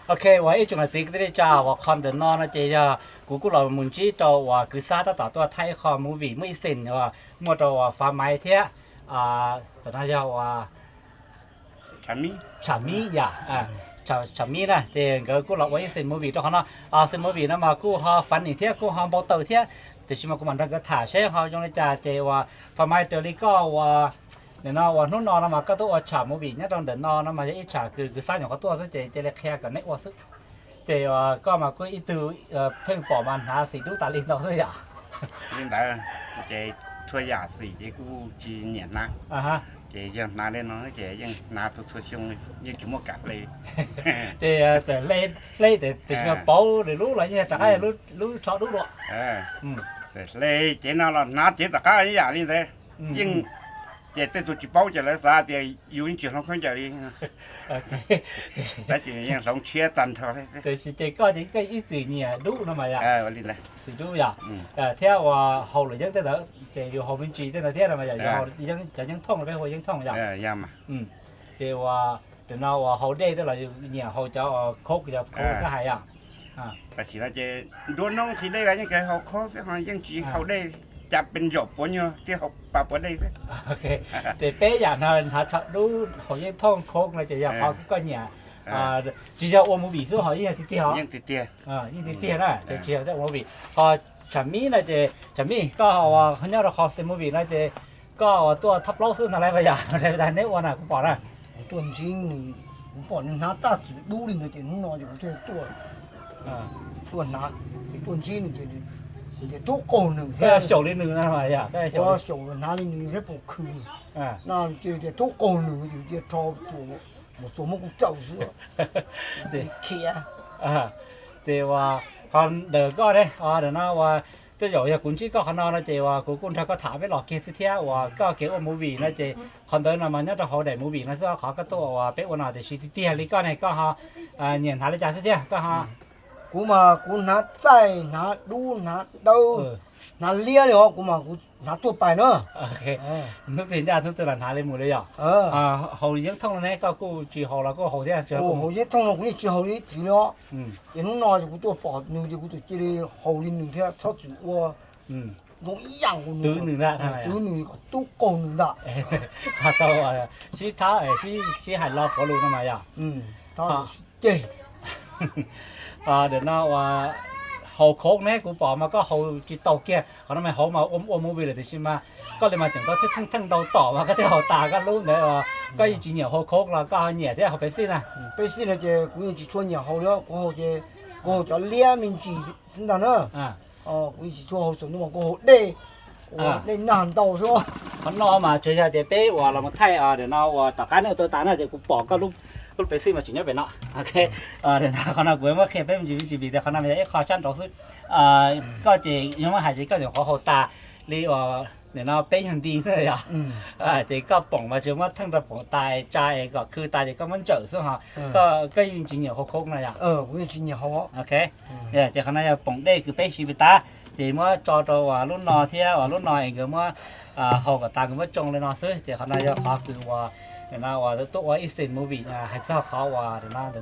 OK，我一种的这个的家，我看的那那这呀，姑老母鸡到我cứ杀到ตัวไทยคอมูวี่ไม่สิ้นว่ามัวตัวฟ้าไม้เทียตอนนั้นจะว่าฉามีอย่าฉามีนะเจงก็กูเราไว้เส้นมูวี่ตัวเขาเนาะเส้นมูวี่นั่นมากูฮอฟันอีเทียกูฮอเบาเตอเทียแต่ชิมากูมันก็ถ่าใช่เขาจงเลยจ่าเจว่าฟ้าไม้ตัวนี้ก็ว่าเนี่ยนะว่านู่นนอนมาก็ตัวฉามูวี่เนี่ยตอนเดินนอนมาจะอีฉาคือสร้างอย่างเขาตัวซะเจเล็กแค่กับเน็ตว่าซึเจว่าก็มาก็อีตัวเพิ่งปอมันหาสีดูตาลินเราเลยอ่ะนี่แหละเจช่วยยาสีเจกูจีเนี่ยนะเจยังนาเล่นน้อยเจยังนาตัวช่วงยังจุ่มกัดเลยเจแต่เล่แต่ชิมาเป้าเดี๋ยวรู้อะไรเนี่ยแต่ให้รู้ชอบรู้หรอแต่เล่เจน่าเรานาเจตะก้าอย่างนี้เลยยังเจเต้ตัวจีเป้าจะเลยซาเจอยู่ในจุดของคนจะดีแต่จียังสองเชียตันเท่าไหร่แต่สิเจก็จะก็อีสีเนี่ยรู้นะมาอย่างวันนี้เลยสีรู้อย่างเที่ยวว่าเขาหรือยังแต่ละเจอยู่เขาเป็นจีแต่ละเที่ยวมาอย่างเขายังท่องไปเขายังท่องอย่างยามเจว่าเดี๋ยวเราว่าเขาได้แต่ละเนี่ยเขาจะโคกจะโคกก็หายอย่างแต่สิเราเจโดนน้องทีได้ไรยังไงเขาโคกเขายังจีเขาได้จับเป็นหยบปนอยู่ที่เขาปรับปนได้สิโอเคแต่เป๊ะอย่างนั้นหาชัดดูเขายังท่องโคกเลยจะอย่างเขาก็เนี่ยจีจะโอมูบีสู้เขายังติดเตี้ยยังติดเตี้ยยังติดเตี้ยนะแต่เชียวจะโอมูบีพอฉันมีนะเจฉันมีก็ว่าเขาเนี่ยเราขอเซมูบีนะเจก็ตัวทับเล้าซื้ออะไรไปอย่างอะไรไปได้เนื้อวันน่ะกูบอกนะตัวจริงกูบอกนี่น้าตาจุดดูเลยนะเจนุ่งนอนอยู่ตัวน้าตัวจริงเดี๋ยวตัวโกนหนึ่ง小的女那嘛呀，我小的哪里女才不去？那就ตัวโกนหนึ่งอยู่ที่ชอบ做么กูเจ้าสิ对，K对ว่าตอนเด็กก็ได้เดี๋ยวนะว่าจะอยู่อย่างคุณจีก็ขนาดนั้นเจว่าคุณถ้าก็ถามไปหลอกเกสเทียว่าก็เกี่ยวกับมูวี่นะเจคนเดินมาเนี่ยจะเขาได้มูวี่นะซึ่งเขาก็ตัวว่าเป็นวันนั้นแต่ชีที่เทียลิก็เนี่ยก็ฮะเนี่ยหาเลยจ่ายเทียก็ฮะกู拿在拿路拿刀拿链了กู拿ตัวไปเนาะโอเคนึกถึงญาติทุกตลาดหาเลยหมดเลยอ่ะเขายังท่องแล้วก็กูจีเขาแล้วก็เขาเนี่ยเจอเขายังท่องแล้วกูยังจีเขายังจีแล้วยังน้อยกูตัวปอดนึงกูตัวจีเลยเขาลินนึงเท่าชอบจูว่าน้องอีหยังกูตื้อหนึ่งละตื้อหนึ่งก็ตู้โกงหนึ่งละ他到其他其还老婆路那么样他เจ๊เดี๋ยวนะว่าเขาโคกเนี่ยกูบอกมาก็เขาจีเตาเกียเขาทำไมเขามาอมมูบีเลยใช่ไหมก็เลยมาจังต้องทั้งเตาต่อมาก็ที่เขาตาก็รู้เนี่ยว่าก็จริงๆเนี่ยเขาโคกแล้วก็เนี่ยที่เขาไปซื้อนะไปซื้อเนี่ยเจ้กูยังจีชวนเนี่ยเขาแล้วกูจะเลี้ยมินจีสินดานะกูยังจีชวนเขาส่งตัวกูได้นานเตาใช่ไหมเขานอนมาเฉยๆเดี๋ยวไปว่าเรามาไทยเดี๋ยวนะว่าตาการเนี่ยตัวตาเนี่ยกูบอกก็รู้ไปซื้อมาจริงๆไปเนาะโอเคเดี๋ยวนะเขาหน้ากูว่าแค่เป็นจีบีแต่เขาหน้าไม่ได้ข้อชั้นต่อซื้อก็จะยังไม่หายใจก็เดี๋ยวเขาตาเรียกว่าเดี๋ยวนะเป็นอย่างดีเลยอ่ะจะก็ป่องมาจนว่าทั้งระบบตายใจก็คือตายก็มันเจอซึ่งฮะก็จริงๆเนี่ยเขาโคกนะอย่างกูจริงๆเนี่ยเขาโอเคเนี่ยจะเขาหน้าจะป่องได้คือเป็นชีวิตตาจะเมื่อจอตัวว่ารุ่นนอเที่ยวว่ารุ่นนอเองก็เมื่อเขาก็ตาก็เมื่อจงเลยนอซื้อจะเขาหน้าจะขอคือว่าเดี๋ยวนะว่าตัวว่าอีเซนมูวี่ให้เจ้าเขาว่าเดี๋ยวนะแ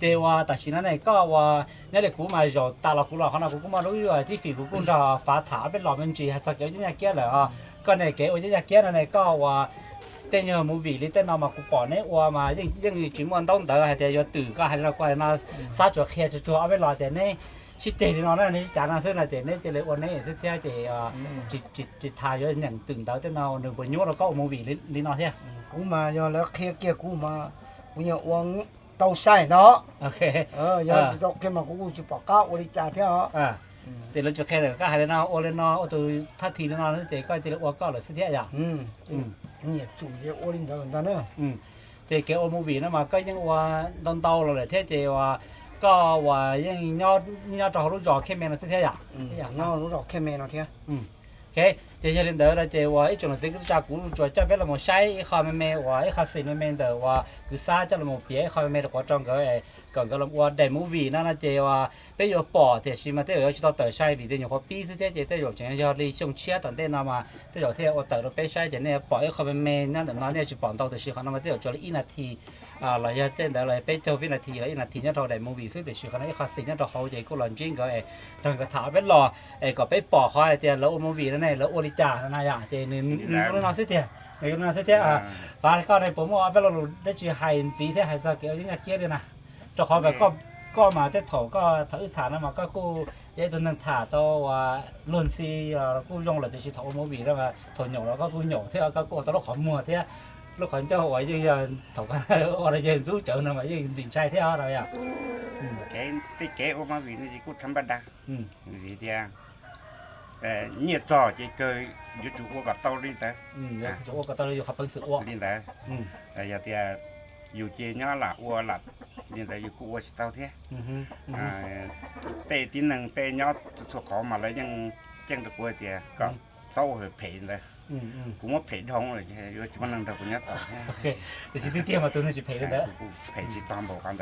ต่ว่าแต่สิ่งนั้นก็ว่าเนี่ยเด็กกูมาจอดตาเรากูเราเขานะกูมารู้อยู่ที่ฝีกูจะฟ้าถาเป็นหล่อเป็นจีให้สักเยอะที่เนี่ยเกี้ยเลยก็เนี่ยเก๋ว่าจะเกี้ยนั่นก็ว่าเต้นมูวี่หรือเต้นนอมากูปอนเนี่ยว่ามายังจิ๋มวันต้องเต๋อให้เดี๋ยวตื่นก็ให้เราก็นะซาจวดแค่จะเอาไปหล่อแต่เนี่ยชิเตนี่นอนนั่นนี่จานนั้นซึ่งเราเจเนี่ยจะเลยวันนี้ซึ่งที่เจจิตทายเยอะอย่างตื่นเต้าเต้นนอนหนึ่งบนยุเราก็มูวี่ลิ้นนอนใช่กูมาย้อนแล้วเคลียร์กูมากูยังวางเตาใส่เนาะโอเคย้อนจะแค่มากูจะปอกก้าวบริจาคเท่าแต่เราจะแค่เลยก็ให้เราโอเลนอโอตัวท่าทีนอนนั่นเจก็จะเลยว่าก็เลยซึ่งที่อย่างเนี่ยจุ่มเยอะโอลินเท่านั้นเนอะเจเกโอมูวี่นั่นมาก็ยังว่าตอนเตาเราเลยเท่เจว่าก็ว่ายังย่อจะรู้จักแค่เมนซึ่งที่อย่างย่อรู้จักแค่เมนเท่าโอเคเดี๋ยวจะเรียนเดี๋ยวเราจะว่าไอ้จุดนั้นก็จะกูรู้จักเป็นเราไม่ใช่ไอ้ข้าไม่ว่าไอ้ข้าสิ่งไม่เดี๋ยวว่าคือซาจะเราไม่เปลี่ยนไอ้ข้าไม่เราก็จ้องก็ไอ้ก่อนก็เราว่าได้มูวี่นั่นนะเจว่าเป็นอยู่ปอดแต่ชิมาเดี๋ยวจะต้องเตะใช่หรือเดี๋ยวเขาปีซึ่งเจเดี๋ยวจะ要利用切ตอนเดี๋ยวนะมาเดี๋ยวที่ว่าเตะเราไปใช่เดี๋ยวเนี่ยปอดไอ้ข้าไม่นั่นเดี๋ยวนั่นเนี่ยจะปอน到的时候那么เดี๋ยวจะอีนาที là giờ tên đó là bây giờ với là thì nhất rồi để mua vị sức để sửa cái này khó nhất rồi hậu vậy cô lần chuyên cái trong cái thảo biết lò có bé bỏ khỏi thì là mua vị này là ô đi trả này à thì nên nó sẽ thiệt nó sẽ thiệt và cái nàyผมว่าเราได้ชื่อไฮฟีที่ไฮสเกลยังไงเกียร์เลยนะเจ้าของแบบก็มาที่ถก็ถือฐานมาก็กูยัยตัวนั้นถ่าตัวว่าลุนซีกูยงเลยจะชื่อถโมวีแล้วมาถหยงแล้วก็กูหยงที่ก็กูตัวลูกขอมัวที่ลูกขอเจ้าหัวยังถก็อะไรยังสู้เจอนะมายังดิ่งใจที่อะไรอ่ะcái ô ma vì nó chỉ có thăm bát đa vì thế nhiệt gió chỉ cườiอยู่จุกกับเตาลิ้นแต่จุกกับเตาลิ้นอยู่ขับเป็นสื่ออ้วกลิ้นแต่อย่าเตียอยู่เจียน้อละอ้วละลิ้นแต่อยู่กูอ้วเตาเท่เตะตีหนึ่งเตะน้อสุขของมาแล้วยังเจ้งตะกัวเตียก็เศร้าเหยเพ่นเลยกูว่าเพ่นท้องเลยอยู่ที่มันนั่งตะกุญแจต่อโอเคเดี๋ยวที่เตี้ยมาตัวนึงจะเพ่นเลยเด้อเพ่นที่ตามบอกกันแ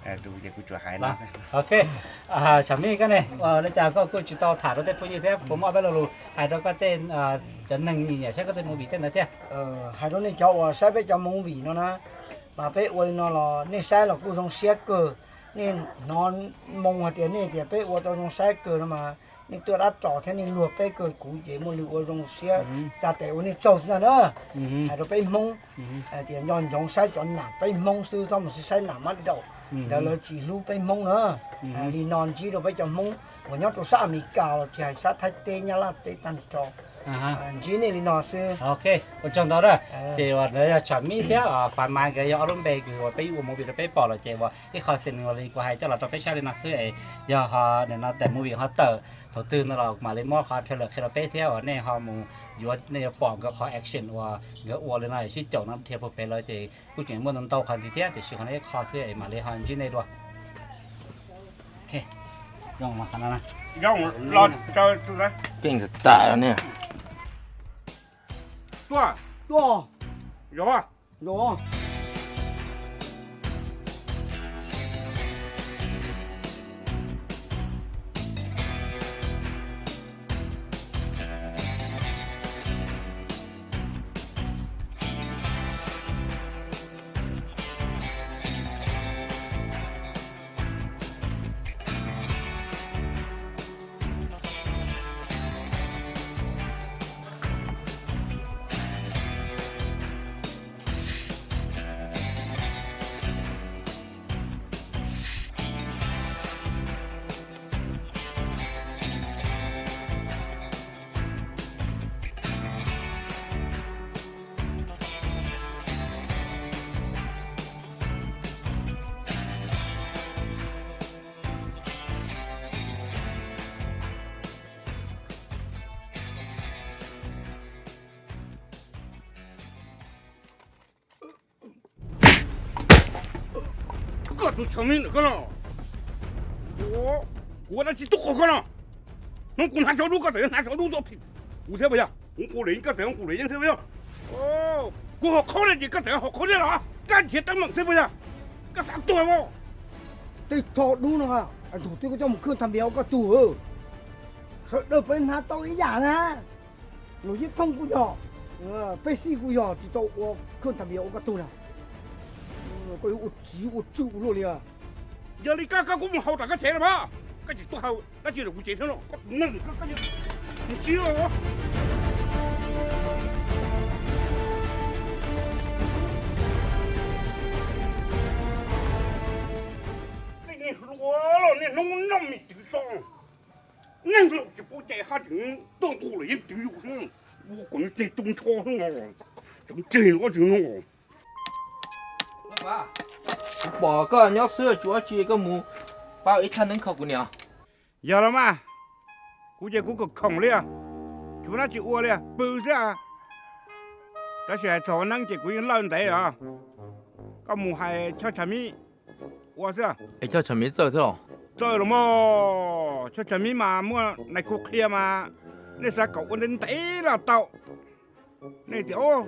ต่ดูเดี๋ยวกูจะหายนะโอเคฉันมีกันเนี่ยแล้วจากก็กูจะต่อถาดเราได้พูดอย่างเท่ผมเอาไปเราดูหายเราก็เต้นจะหนึ่งเนี่ยใช่ก็เต้นมูบีเต้นนะเท่หายเราเนี่ยเจ้าว่าใช้ไปเจ้ามูบีเนาะนะมาไปอวยเนาะเนี่ยใช้เรากูต้องเสียเกอนี่นอนมงหัวเตียนี่เตียไปอวยต้องใช้เกอนะมานี่ตัวรับจ่อแค่นี้ลวกไปเกิดกูเจ๋มันอวยต้องเสียจ่าแต่วันนี้เจ้าสินะเนาะหายเราไปมงเตียย้อนยองใช้จนหนักไปมงซื้อต้องมันใช้หนักมัดเดาเดี๋ยวเราจีรู้ไปมงเนาะลีนอนจีเราไปจะมงวันนี้ตัวสามีกาวจะให้สัตว์ไทยเตยยาลาเตยตันจ่อจีนี่ลีนอนซื้อโอเควันจันทร์ต่อเลยเจ้าว่าเราฉันมีเท่าฝันมาเกี่ยวกับอารมณ์ไปคือว่าไปอยู่มูบีเราไปปอเราเจ้าว่าที่เขาเซ็นอะไรกว่าให้เจ้าเราต้องไปใช้ลีนอนซื้อไอ้ยาฮาเนี่ยนะแต่มูบีเขาเตอร์เขาตื่นเรามาเลยมอคาเทเลเคลเป้เที่ยวเนี่ยฮามูยศในปอมก็ขอแอคชั่นว่าเดี๋ยววัวเลยนะชื่อเจ้าน้ำเทียบไปเลยเจ้ผู้เจ๋งมันน้ำเต้าคันที่เที่ยวแต่ชื่อเขาเนี่ยคอเสื้อไอ้มาเลยฮันจีในด้วยโอเคย่องมาขนาดนั้นย่องรอเจ้าตัวไหนเก่งจะตายแล้วเนี่ยตัว有啊有个都成名那个了，我那去都好看了，侬共产小路个这样，小路都平，我听不呀？我过来个这样过来，听不呀？哦，我好考虑你个这样好考虑了啊，干铁等门听不呀？个啥多不？对头đúng rồi hả? Thủ tiêu cho một cơn thằng béo có tù ơ, sợ được bên hà tao ý giả nè, nó giết thông của nhỏ, bê xì của nhỏ chỉ tao cơn thằng béo có tù nè, có yếu ụt chịu luôn liền. giờ đi các cũng hậu trả cái thế là ba, cái gì tôi hậu, cái gì là cũng chế thế rồi, cái năng lực cái gì, không chịu rồi. Nè rồi nè nông nông mình tự do, năng lực chỉ có chạy hai chừng tương cụ là yên tự dụng thôi, vô còn chạy tung cho nó ngon, chẳng chạy nó chừng nó ngon. Bỏ cái nhóc xưa chúa chỉ cái mù bao ít thân đến khẩu của nhỉ? Giờ là mà, cú chạy cú cực khổng liền, chú nó chịu uo liền, bự ra, cái xe thọ năng chạy cú yên lớn đấy à, cái mù hay cho chả mi. Ủa sao? Ấy cho chấm miết giờ thôi. Rồi mà, cho chấm mi mà mua này cuộc kia mà, nên sao cậu đến thấy là tàu, này thì ô,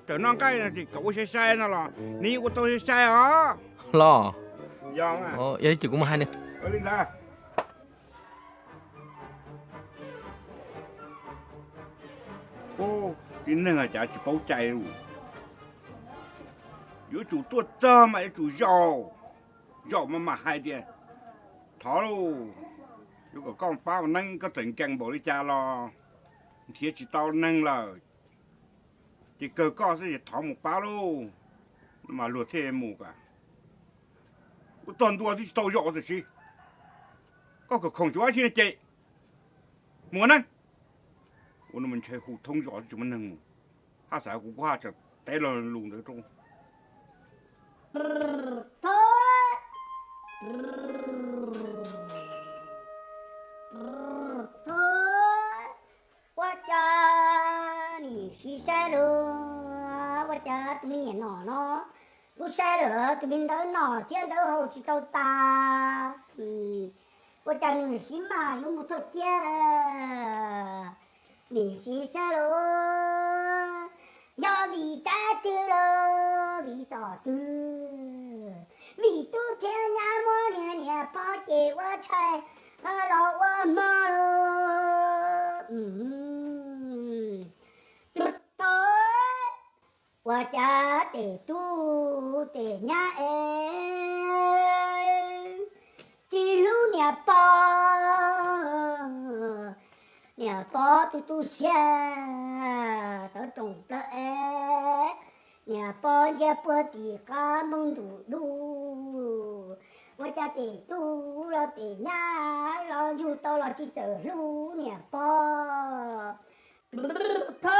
trở non cái này thì cậu sẽ sai nó là, ní của tôi sẽ sai hả? Lo. Giờ mà. Vậy chỉ có mà hai nữa. Lên ra. Ô, cái này là chả chỉ bao chạy luôn. 有主多这么一主要嘛hai tiền thỏ luôn有个con bao nâng có tỉnh càng bộ đi cha lo thì chỉ tao nâng là thì cơ co sẽ thỏ một bao luôn mà luộc thêm mù cả toàn đua thì tao dọ rồi gì có cái không chúa chi chạy muốn nâng ôn mình chơi hụt thông dọ chúng mình nâng ha sao cũng qua chợ té là lùn đấy trong我家你是晒了，我家对面喏，不晒了对面头喏，天头后去到大，我家你是嘛有木头天，你是晒了，要比咋子了，比咋子。vì tu theo nhà mua nè bao chị qua chạy lo qua mơ chút tối qua cha để tu để nhà em chỉ lu nè bao tu xe tao trồng tao em nhà bao giờ bao thì cá mông đủ我家的都了的呀，老有到了去走路呢包，他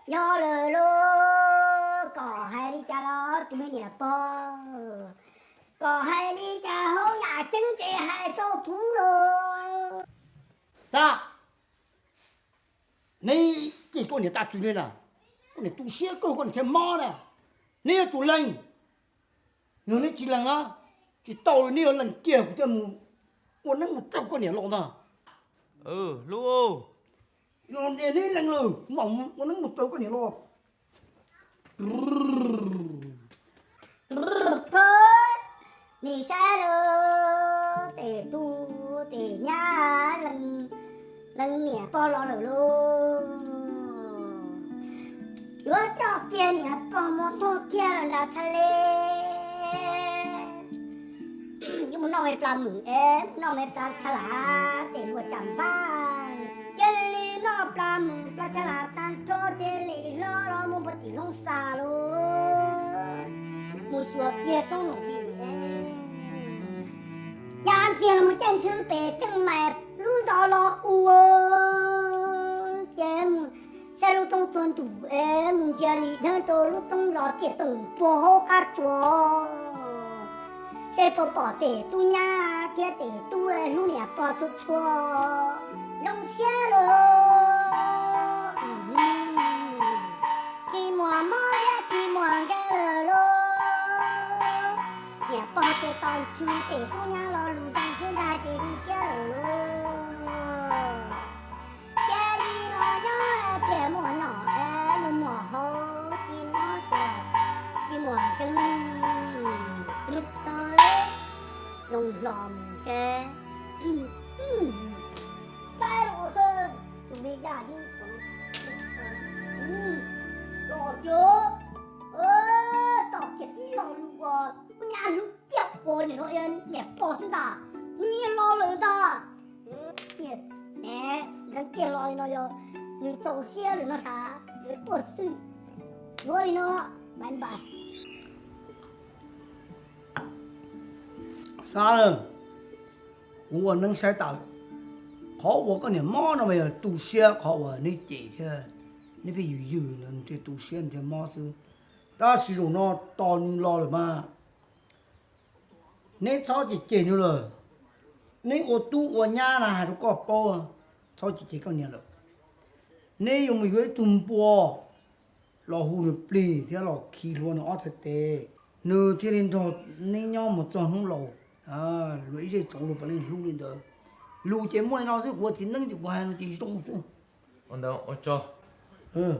要了咯，搞海里家了对面包，搞海里家后呀，真正还做土咯。啥？你这个你打嘴里了，你读写够个你才妈呢，你要做人，有你几人啊？chỉ tàu nhiều lần kia của tôi nó một trăm con nhảy lộn à Lu nó để đi lần lử mỏng nó một trăm con nhảy lộn thôi nì xa rồi để tu để nhà lần nhẹ po lo rồi luôn chúa cho kia nhẹ po một thôi kia là thale nhưng mà nói là mừng em nói là chả là để một chẳng ba chân lý nó là mừng là chả là tan cho chân lý nó một bất kỳ không xa luôn một số kia trong lòng bị em nhà tiền một chân thứ bể chân mẹ lúc đó lo ua chân xe lúc trong tuần tủ em chân lý thân tôi lúc trong lo kia từng bố cá chua sẽ bỏ để tu nhà kia để tu lúc này bỏ tu chua lòng xe rồi chỉ muốn chỉ muốn cái rồi nhà bỏ để tao chui để tu nhà lo lùi trong cái đại để tu xe rồi cái gì nó nhớ cái muốn nó muốn hậu chỉ muốn cái lúc tới lòng lòng xe tay đồ sơ tụi mình ra đi đồ chưa tao kia tí lo luôn rồi nhà lúc tiếp bố thì nó yên đẹp bố chúng ta nghe lo lời ta nè thằng kia lo nó rồi người tàu xe rồi nó xả rồi tôi suy rồi nó bye bye sao rồi我能晒到好我跟你妈那边读写好我你姐去你别有了你这读写你这妈是但是用那当老了嘛你早就见着了你我读我nhà là还都搞包啊早就见过你了你有没有炖波老虎的皮这老气乱的二十代nửa thiên lên thôi nên nhau một tròn không lầu lưỡi dây trống lục lên lù lên đó lù chế môi nó chứ của chính năng chỉ của hai nó chỉ trong một chút Ôn đâu, ôn cho. ừ